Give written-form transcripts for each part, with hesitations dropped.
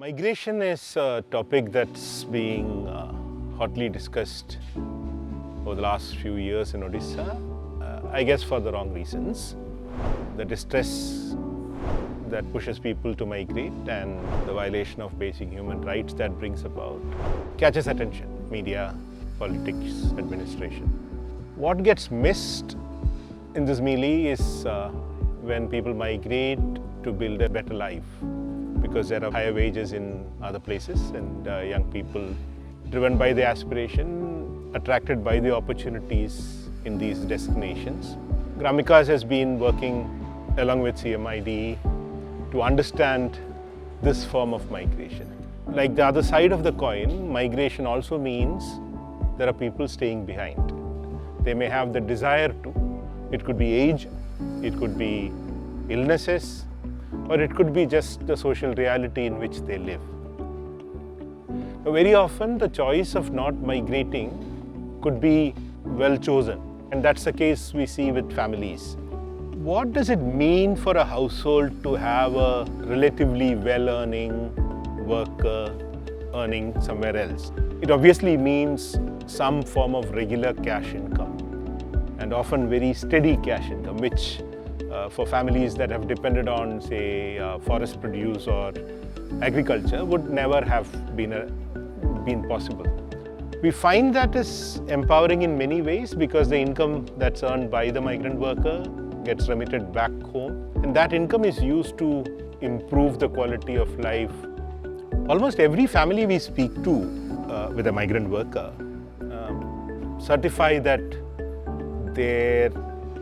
Migration is a topic that's being hotly discussed over the last few years in Odisha, I guess for the wrong reasons. The distress that pushes people to migrate and the violation of basic human rights that brings about catches attention, media, politics, administration. What gets missed in this melee is when people migrate to build a better life, because there are higher wages in other places and young people driven by the aspiration, attracted by the opportunities in these destinations. Gramikas has been working along with CMID to understand this form of migration. Like the other side of the coin, migration also means there are people staying behind. They may have the desire to. It could be age, it could be illnesses, or it could be just the social reality in which they live. Very often, the choice of not migrating could be well chosen, and that's the case we see with families. What does it mean for a household to have a relatively well-earning worker earning somewhere else? It obviously means some form of regular cash income, and often very steady cash income, which for families that have depended on, say, forest produce or agriculture would never have been possible. We find that is empowering in many ways because the income that's earned by the migrant worker gets remitted back home, and that income is used to improve the quality of life. Almost every family we speak to with a migrant worker certify that their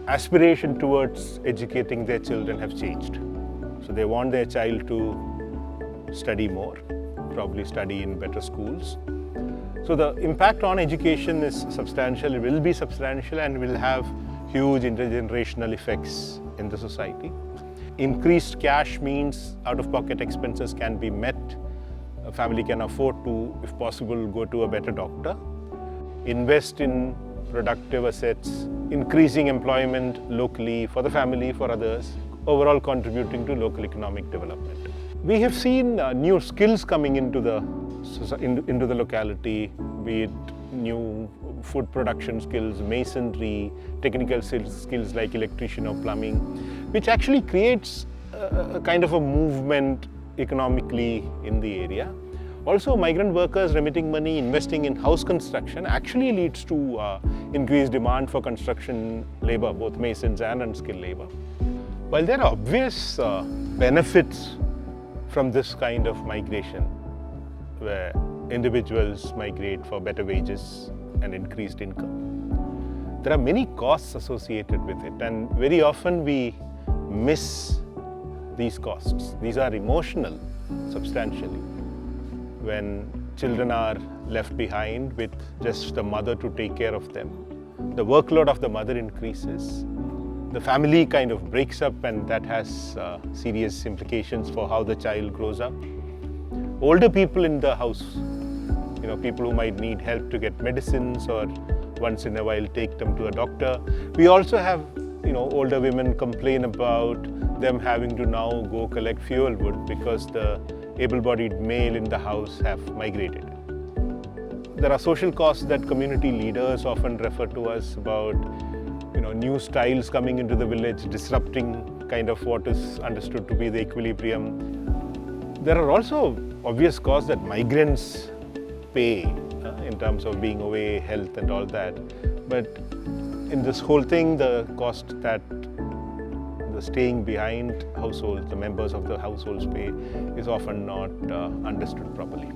aspiration towards educating their children have changed. So they want their child to study more, probably study in better schools. So the impact on education is substantial, it will be substantial, and will have huge intergenerational effects in the society. Increased cash means out-of-pocket expenses can be met. A family can afford to, if possible, go to a better doctor, invest in productive assets, increasing employment locally for the family, for others, overall contributing to local economic development. We have seen new skills coming into the locality, be it new food production skills, masonry, technical skills like electrician or plumbing, which actually creates a kind of a movement economically in the area. Also, migrant workers remitting money, investing in house construction actually leads to increased demand for construction labor, both masons and unskilled labor. While there are obvious benefits from this kind of migration, where individuals migrate for better wages and increased income, there are many costs associated with it, and very often we miss these costs. These are emotional, substantially. When children are left behind with just the mother to take care of them, the workload of the mother increases. The family kind of breaks up, and that has serious implications for how the child grows up. Older people in the house, people who might need help to get medicines or once in a while take them to a doctor. We also have, older women complain about them having to now go collect fuel wood because the able-bodied male in the house have migrated. There are social costs that community leaders often refer to us about, new styles coming into the village, disrupting kind of what is understood to be the equilibrium. There are also obvious costs that migrants pay in terms of being away, health and all that. But in this whole thing, the cost that the staying behind households, the members of the households pay, is often not understood properly.